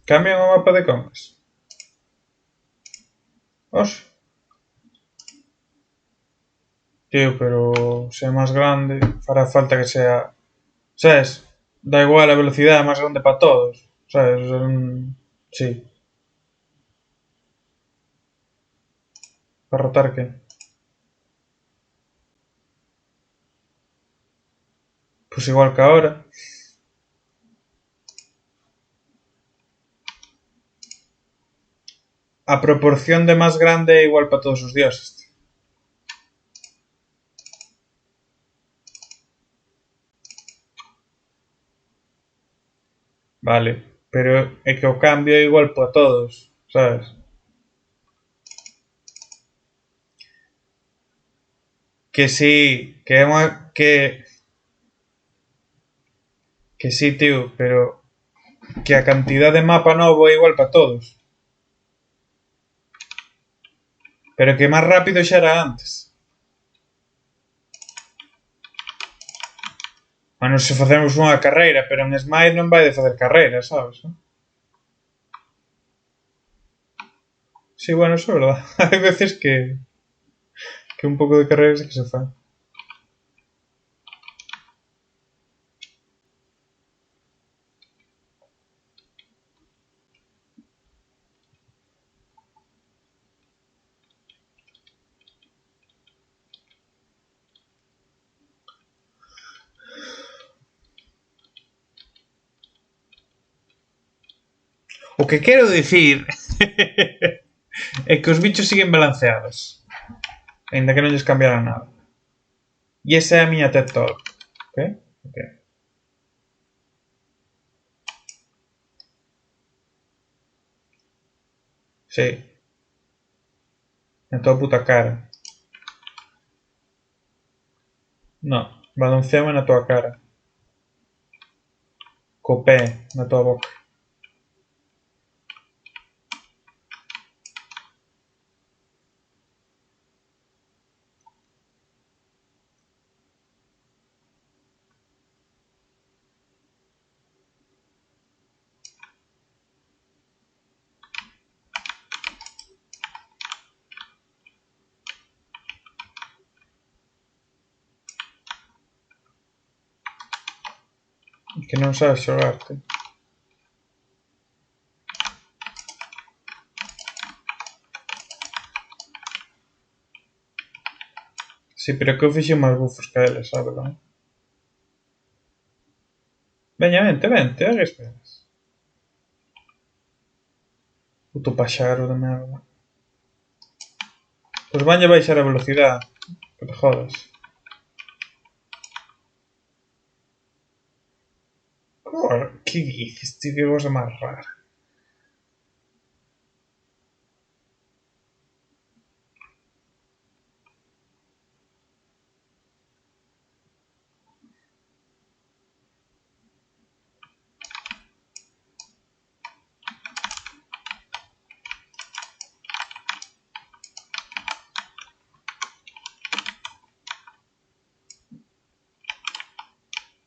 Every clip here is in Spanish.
Cambian o mapa de Congas. Os. Tío, pero se é máis grande, fará falta que sea... Sabes? Da igual a velocidade máis grande para todos. Sabes? Sí. Para rotar que? Pois igual que ahora. A proporción de máis grande é igual para todos os dioses. Vale, pero é que o cambio é igual para todos, sabes? Que sí, que é unha... Que sí, tío, pero que a cantidad de mapa novo é igual para todos. Pero que máis rápido xa era antes. Bueno, se facemos unha carreira, pero en Smite non vai de facer carreira, sabes? Sí, bueno, eso é verdad. Hai veces que un pouco de carreira sí que se fan. O que quero dicir é que os bichos siguen balanceados. Ainda que non lles cambiaran nada. E esa é a miña TED Talk. Ok? Ok. Sí. Na tua puta cara. No, balanceame na tua cara. Co pé na tua boca. Que non sabes xogarte. Sí, pero que eu fixen máis bufos que eles, sabe, non? Veña, vente, vente, a que esperas? Puto paxaro de merda. Pois vanlle baixar a velocidade. Que te jodas. Que dices, tío? Que cosa máis rara.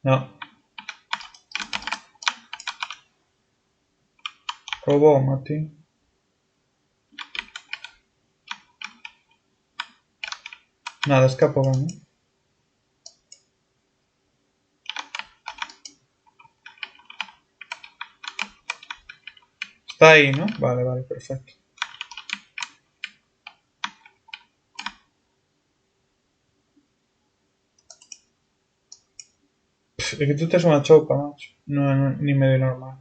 No. Robou, Mati. Nada, escapa ben, ¿eh? Está aí, ¿no? Vale, vale, perfecto. É que tú tes unha choupa, macho. Non é ni medio normal.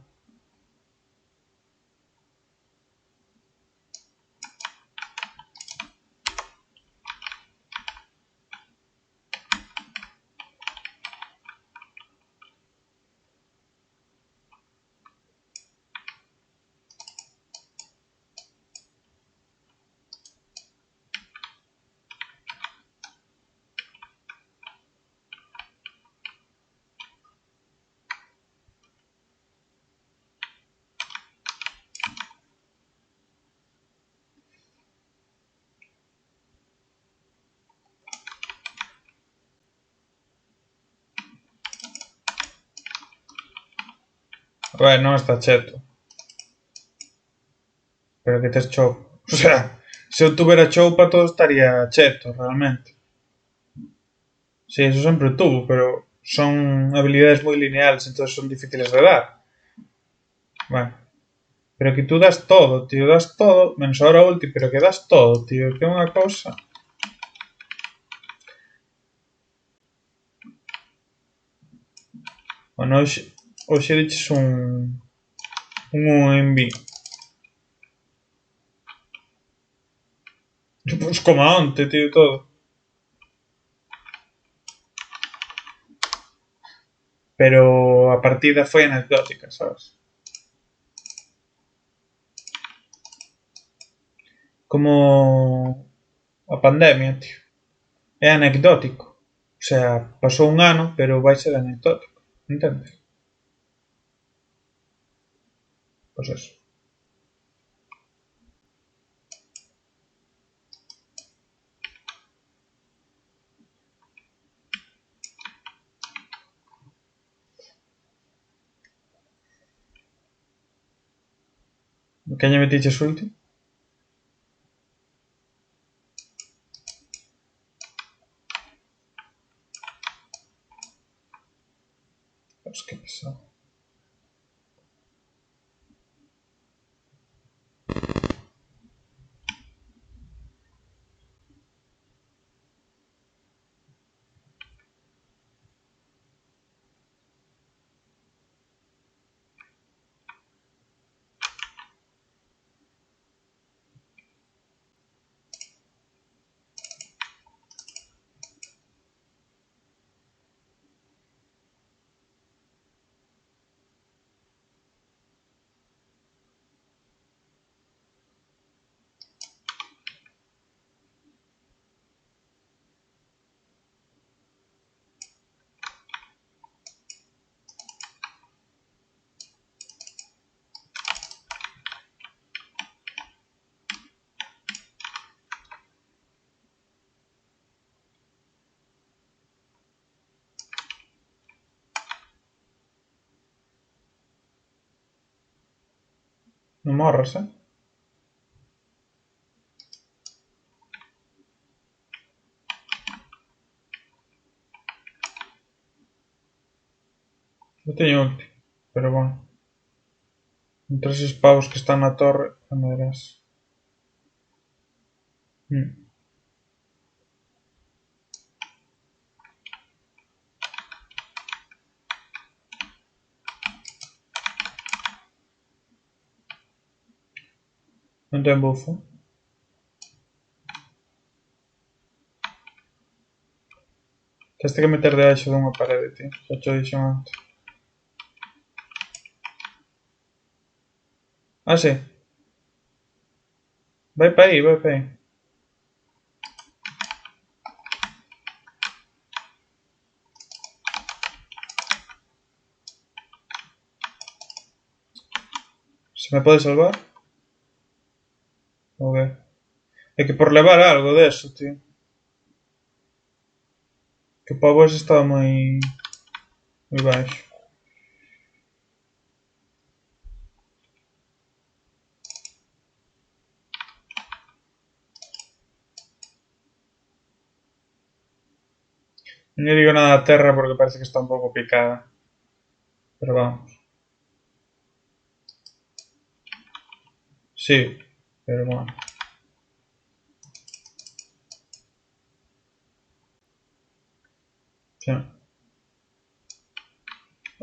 A ver, non está cheto. Pero que tes choupa. O sea, se eu tuvera choupa todo estaría cheto, realmente. Sí, eso sempre tuvo, pero son habilidades moi lineales, entonces son difíciles de dar. Bueno, pero que tú das todo, tío, das todo, menos ahora ulti, pero que das todo, tío, que é unha cousa. Bueno, hoxe diches un UMB. Pois como onte, tío, todo. Pero a partida foi anecdótica, sabes? Como a pandemia, tío. É anecdótico. O sea, pasou un ano, pero vai ser anecdótico. Entendes? Pois eso. Que lle metiches ulti? Pois que pesado. Non morras, eh? Eu teño ulti. Pero bueno. Entre eses pavos que están na torre, xa me verás. Non ten bufo. Teste que meter debaixo dunha parede, tío. Xa cho dixen antes. Ah, sí. Vai pa aí, vai pa aí. Se me pode salvar? Ok. É que por levar algo deso, tío. Que o pavo ese estaba moi baixo. Non lle digo nada a terra porque parece que está un pouco picada. Pero vamos. Sí, pero bueno. Sí. A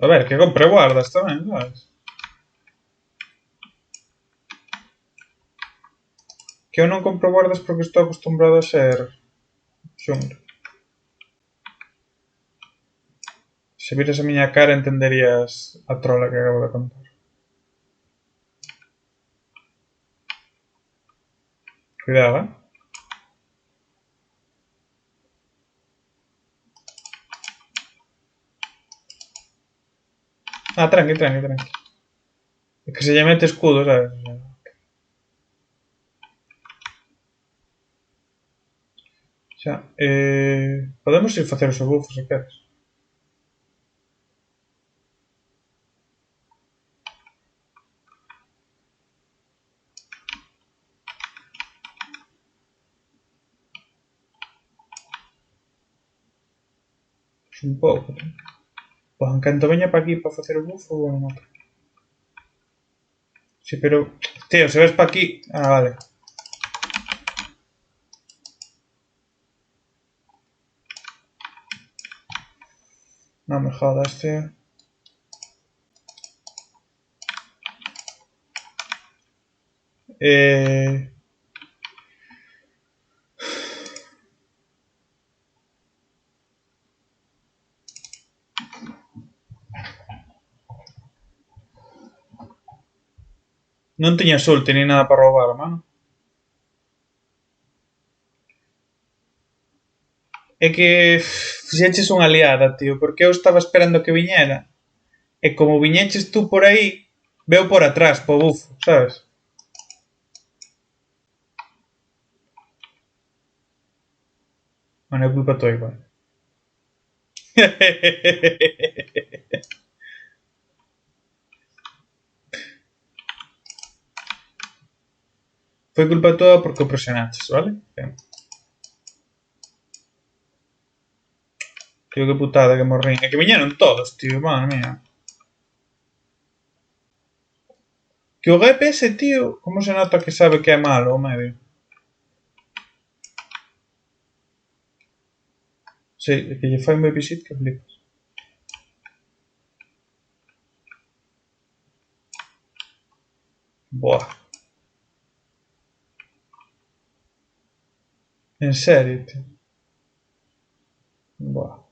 ver, que compre guardas tamén, sabes? Que eu non compro guardas porque estou acostumbrado a ser xungla. Se viras a miña cara entenderías a trola que acabo de contar. Cuidado, eh? Ah, tranqui, tranqui, tranqui. É que se lle mete escudo, sabes? Xa, podemos ir facer os bufos se queres. Un pouco, tío. Pois en canto veña para aquí para facer o bufo, vou matar. Sí, pero... Tío, se ves para aquí... Ah, vale. No me jodas, tío. Eh... Non tiñas ulti ni nada para roubar, mano. É que fixeches unha liada, tío, porque eu estaba esperando que viñera. E como viñeches tú por aí, veo por atrás, po bufo, sabes? Bueno, é culpa tua igual. Foi culpa tua porque o presionaches, vale? Ben. Tío, que putada que morrín. É que viñeron todos, tío, madre mía. Que o GPS, tío, como se nota que sabe que é malo o medio? Sí, é que lle fai un babysit que flipas. Buah. En serio, tío. Buah.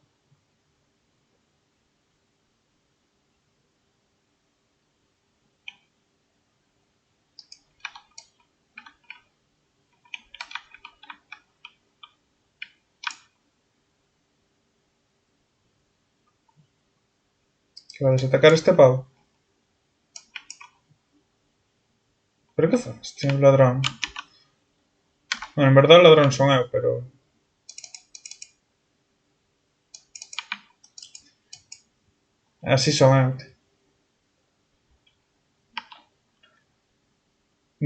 Que vades a atacar este pavo? Pero que faz, tío, ladrón? Bueno, en verdad o ladrón son eu, pero... Así son eu, tío.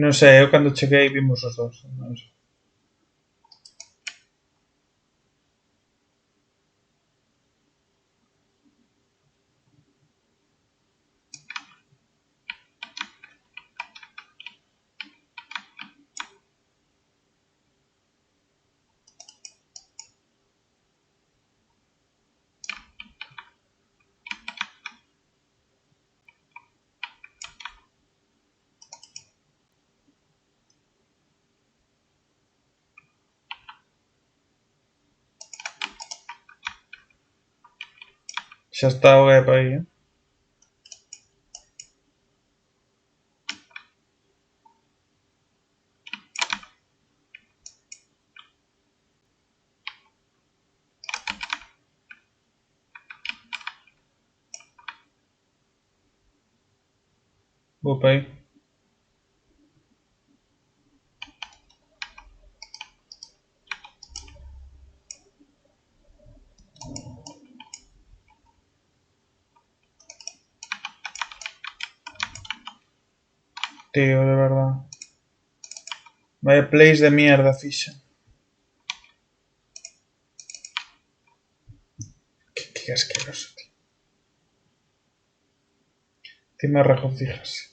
Non sei, eu cando cheguei vimos os dous. Non sei. Xa está o gap aí, eh? Vou para aí. Tío, de verdad. Vaya plays de mierda, ficha. Qué asqueroso, tío. Encima regocijas.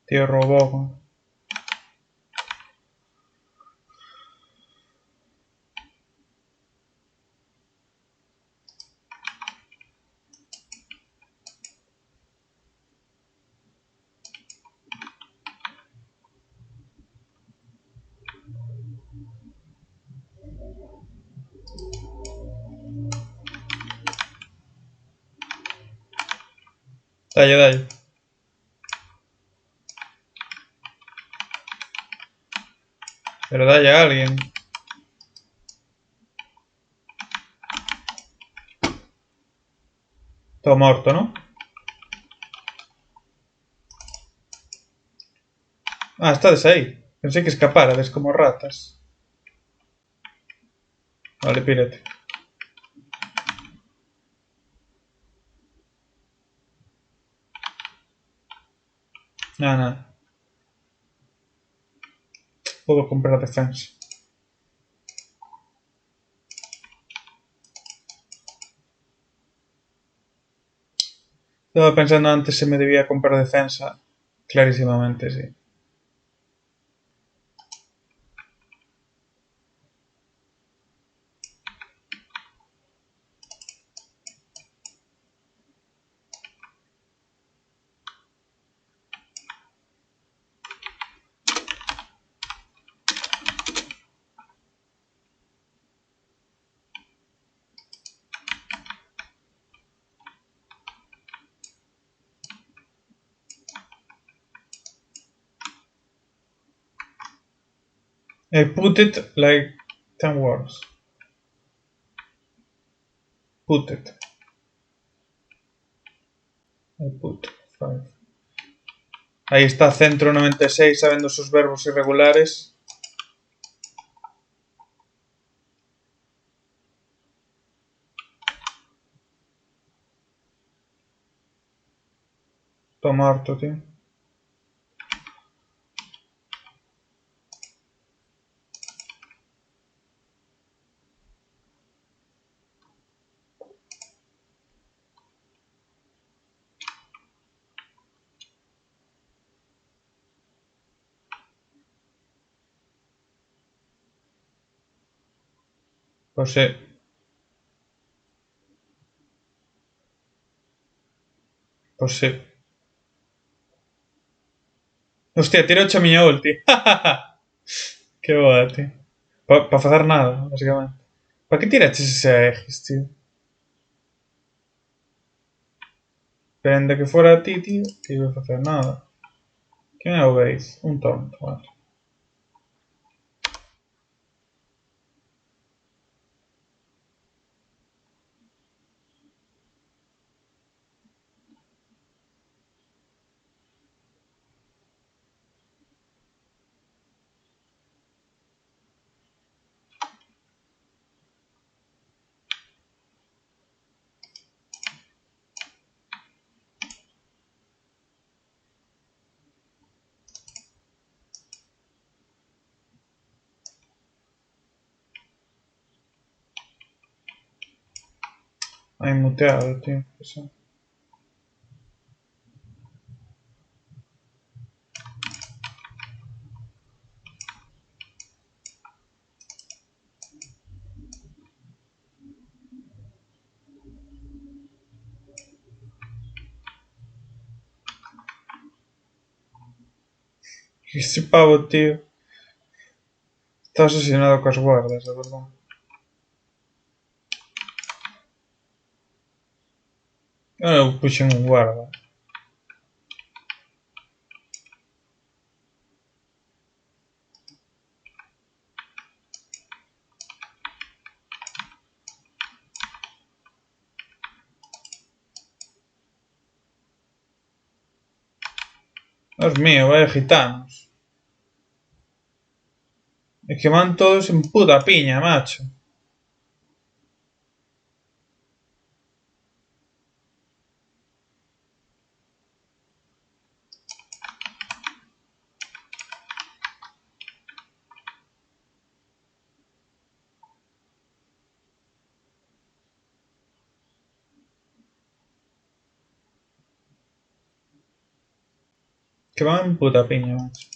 Tío robot. Dale, dale. Pero dale a alguien. Todo muerto, ¿no? Ah, estades aí. Pensei que escaparades como ratas. Vale, pírate. Nada, nada. Puedo comprar defensa. Estaba pensando antes si me debía comprar defensa. Clarísimamente, sí. I put it like 10 words. Put it. I put 5. Ahí está Centro 96 sabiendo sus verbos irregulares. Toma harto, tío. Pues sí. Pues sí. Hostia, tiro 8 miña ulti. Qué boda, tío. Para facer nada, básicamente. Para que tiraches ese Aegis, tío? Depende que fuera a ti, tío, que iba a facer nada. Quen é o Base? Un tonto, vale. Hai muteado, tío. Eso. Ese pavo, tío. Está asesinado coas guardas, a verdad. Eu puxen un guarda. Dios mío, vaya gitanos. É que van todos en puta piña, macho. Que van en puta piña, macho.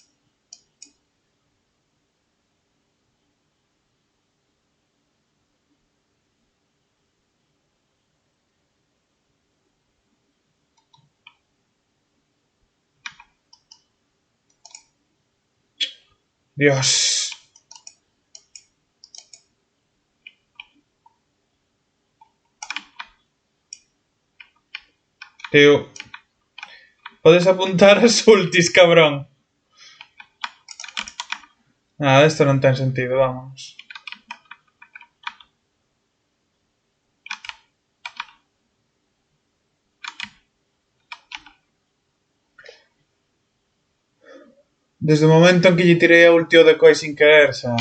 Dios. Tío. Puedes apuntar a Sultis, cabrón. Nada, esto non ten sentido, vamos. Desde o momento en que lle tirei a ulti o decoy sin querer, xa...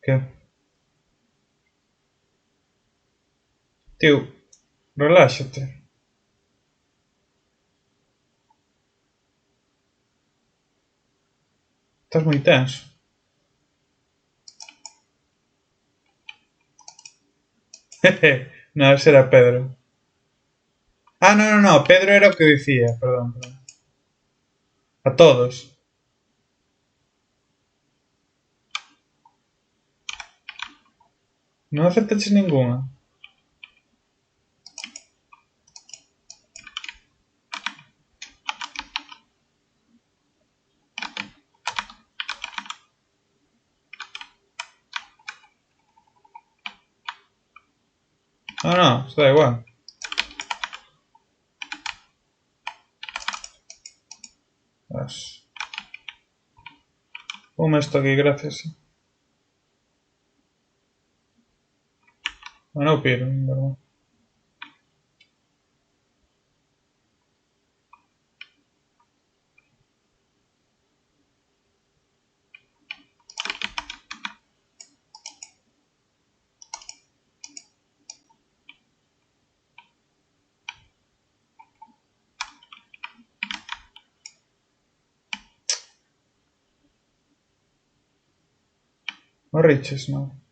Que? Tío, reláxate. Estás moi tenso. No, ese era Pedro. Ah, no, Pedro era o que dicía, perdón. A todos. Non acertaches ningunha. No, está igual. Vas. Ponme esto aquí, gracias. No piro, en verdad. Morriches, non.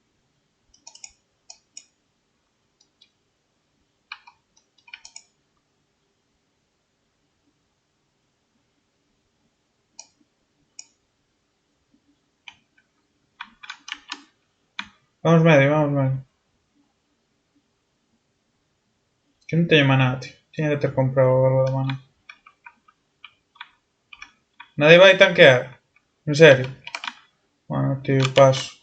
Vamos medio, vamos medio. Que non teño maná, tío. Tiña de ter comprado algo de maná. Nadie vai tanquear. En serio. Bueno, tío, paso.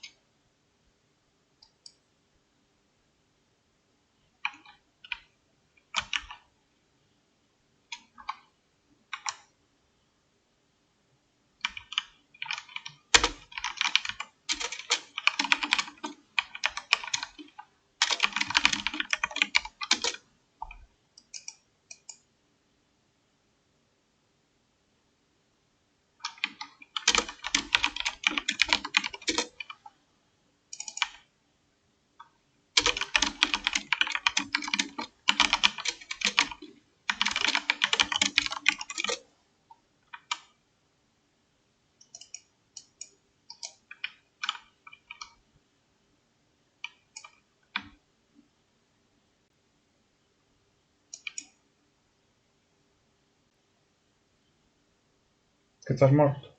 Que estás morto.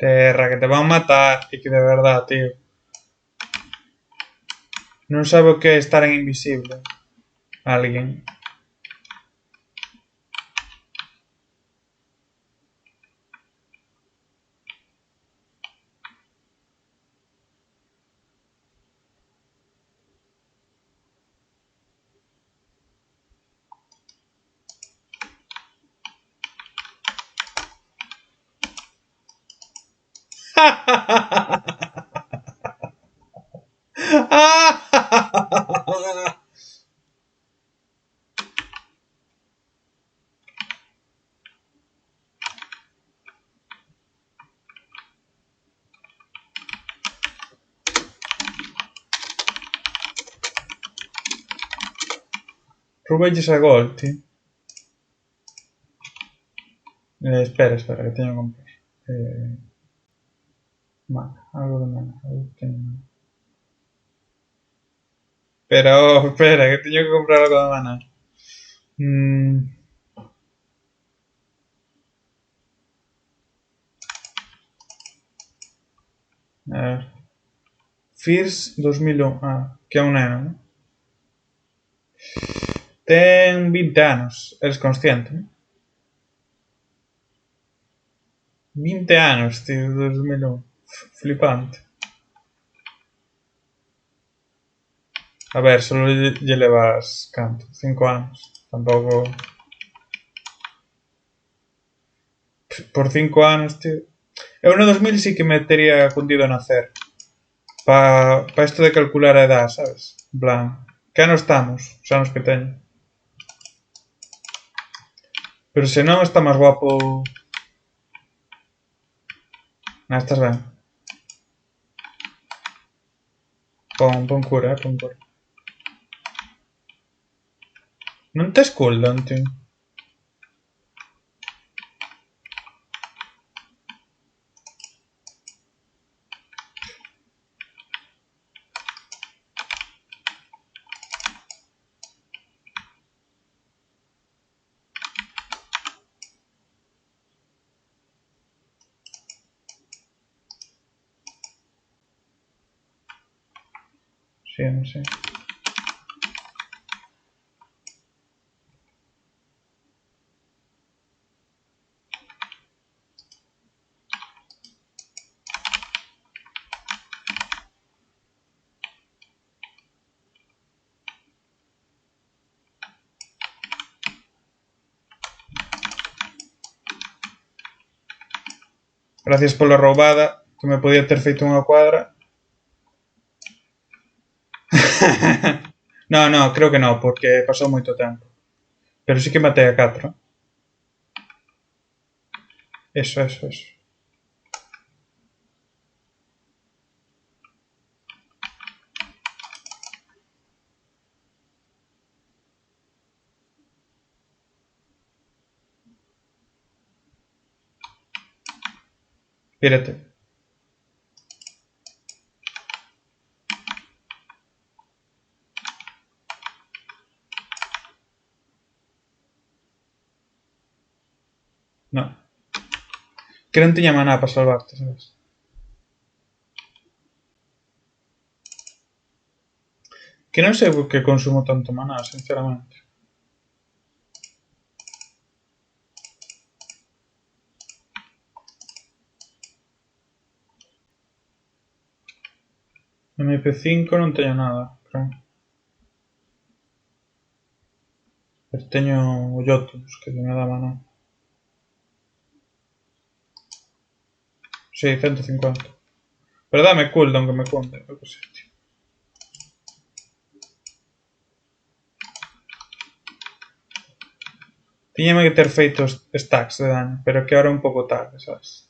Terra, que te van matar. E que de verdad, tío. Non sabe o que é estar en invisible. Alguén. Roubelles a gol, tío. Espera, espera, que teño que comprar. Mana, algo de mana. Algo que teño mana. Espera, oh, espera, que teño que comprar algo de mana. A ver. Fierce 2001. Ah, que é un neno, ¿no? Ten 20 anos. Eres consciente, ¿no? 20 anos, tío, 2001. Flipante. A ver, solo lle levas canto? 5 anos. Tampouco... Por 5 anos, tío. Eu no 2000 sí que me tería cundido nacer. Pa isto de calcular a edad, sabes? En plan, que ano estamos? Os anos que teño. Pero se non está máis guapo... Ah, estás ben. Pon cura, pon cura. Non tes cooldown, tío. Sí, non sei. Gracias pola roubada, que me podía ter feito unha cuadra. No, no, creo que no, porque pasou moito tempo. Pero sí que matei a 4. Eso, eso, eso. Pírate. No. Que non tiña maná para salvarte, sabes? Que non sei por que consumo tanto maná, sinceramente. MP5 non teño nada, creo. Pero teño o Yotus, que me dá maná. Sí, 150. Pero dame cooldown que me conte, eu que sei, tío. Tiñame que ter feito stacks de daño, pero que ahora é un pouco tarde, sabes?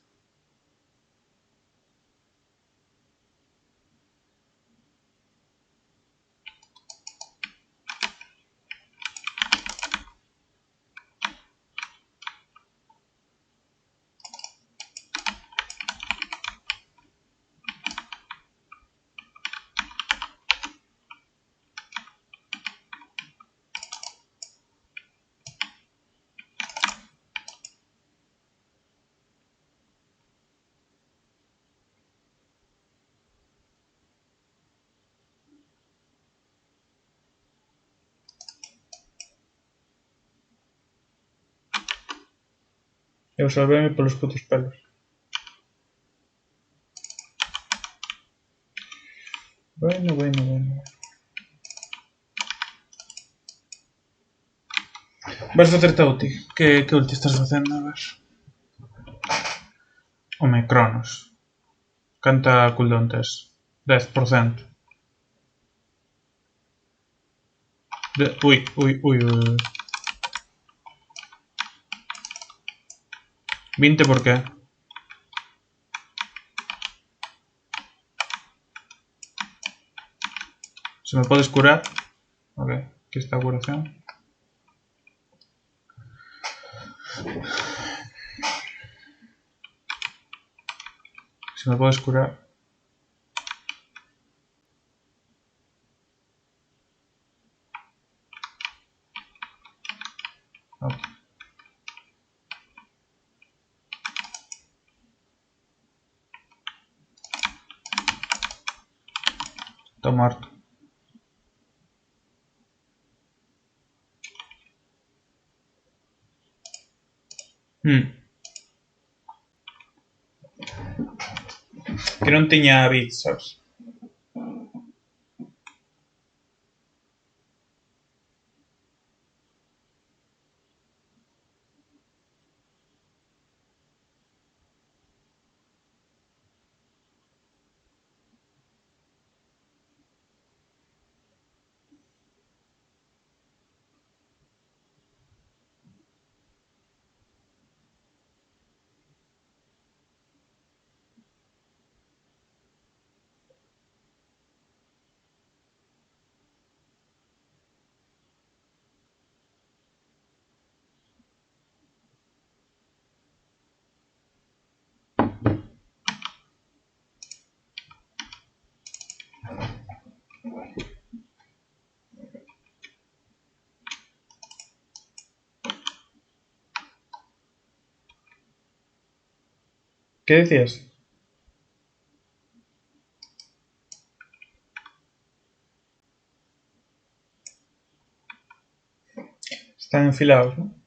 Eu salvéme polos putos pelos. Bueno. Vas facerte a ulti. Que ulti estás facendo? A ver. Home, Cronos. Canta cooldown tes? 10%. Ui. 20 por qué? ¿Se me puedes curar? Ok, aquí está la curación. ¿Se me puedes curar? Ok. Está muerto. Que non tiña bits, sabes? Que decías? Están enfilados, ¿no?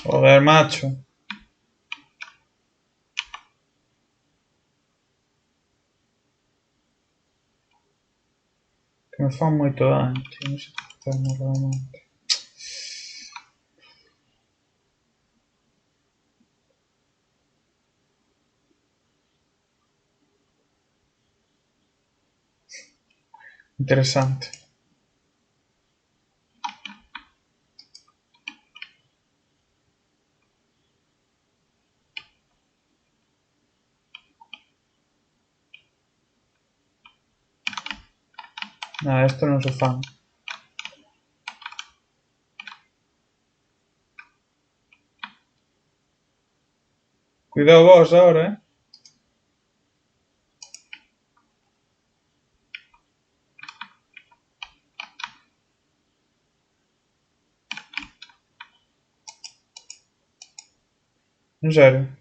Joder, macho. Que me fan moito daño, tío. Non sei que facerme realmente. Interesante. Nada, esto non se fan. Cuidado vos ahora, En serio.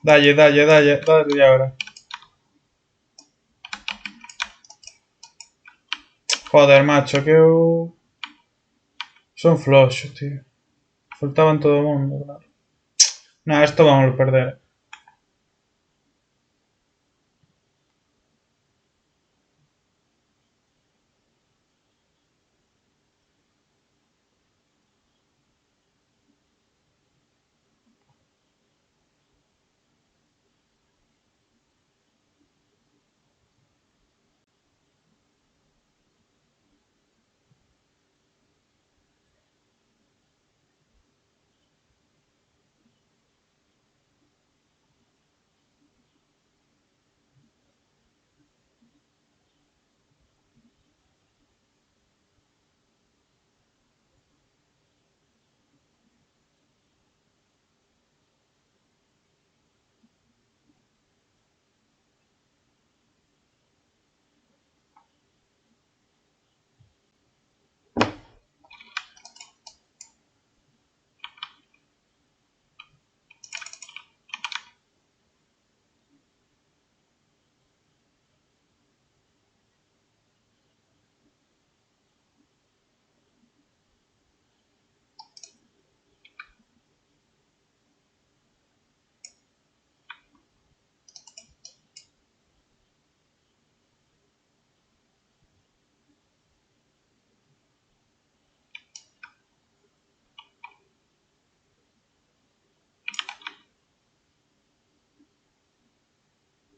Dalle ahora. Joder, macho, que eu... Son floxo, tío. Faltaban todo o mundo, claro. Nah, esto vamos a perder.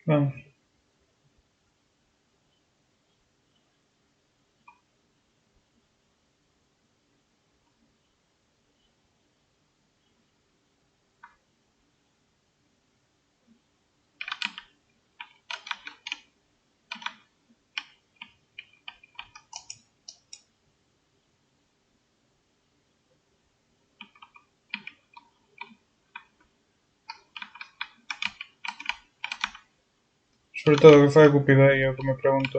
Vamos. Sobre todo que fai Cupido aí, é o que me pregunto.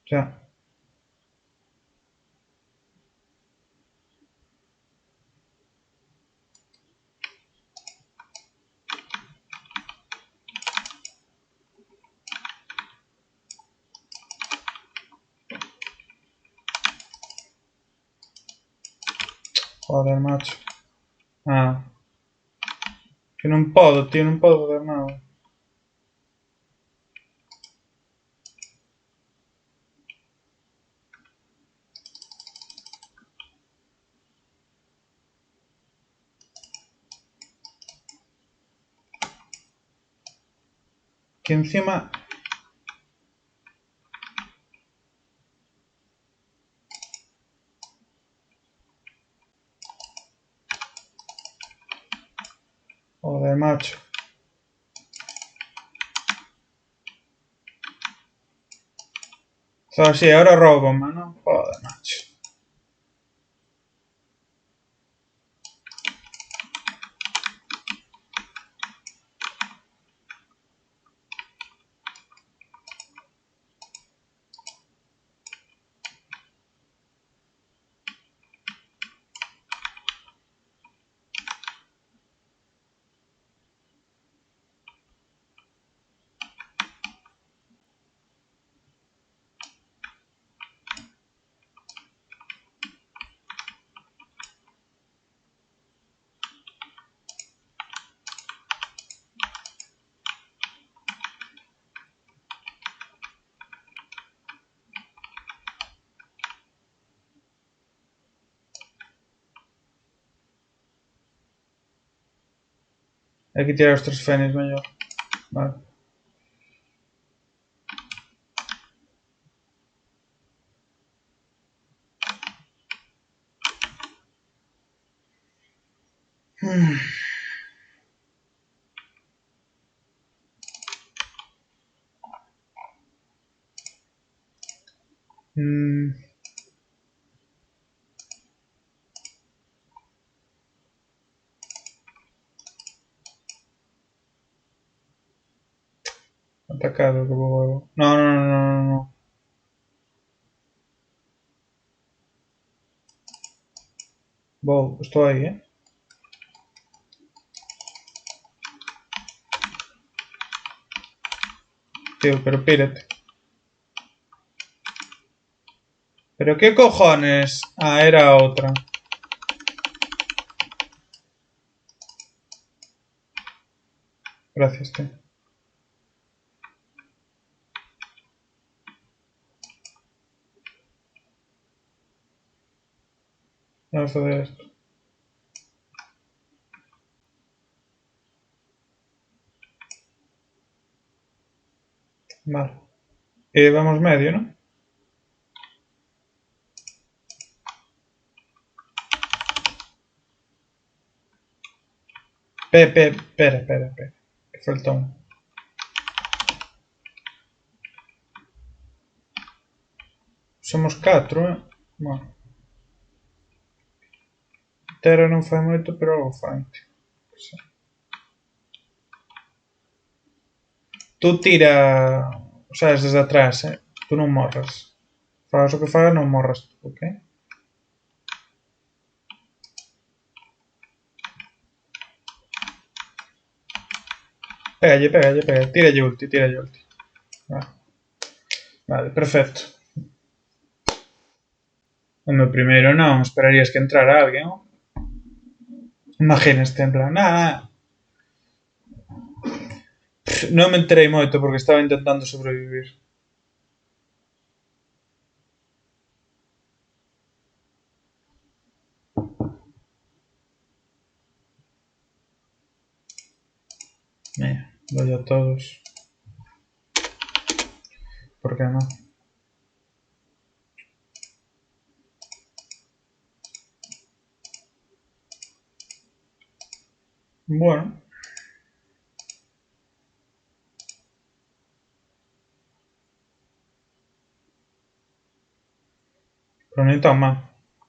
Xa. Joder, macho. Ah. Que non podo, tío, non podo fazer nada. Que encima... Joder, macho. Só así, ahora robo, mano. Joder, macho. Hai que tirar os 3 fenis mellor. Vale. Mm. Atacado, que huevo. No, no, no, no, no, no. Wow, estoy ahí, Tío, pero pírate. ¿Pero qué cojones? Ah, era otra. Gracias, tío. Vamos a hacer esto. Vale. Vamos medio, ¿no? Espera. Que falta un. Somos 4, Bueno. Terra non fai moito, pero algo fai. Sí. Tú tira, sabes, desde atrás, Tú non morras. Fagas o que fagas, non morras tú, ok? Pégalle. Tíralle ulti. Vale, vale, perfecto. O meu primeiro non, esperarías que entrara alguén, ¿no? Imagínate, en plan, non me enterei moito porque estaba intentando sobrevivir. Mira, doy a todos. ¿Por qué no? Bueno. Pero necesito más.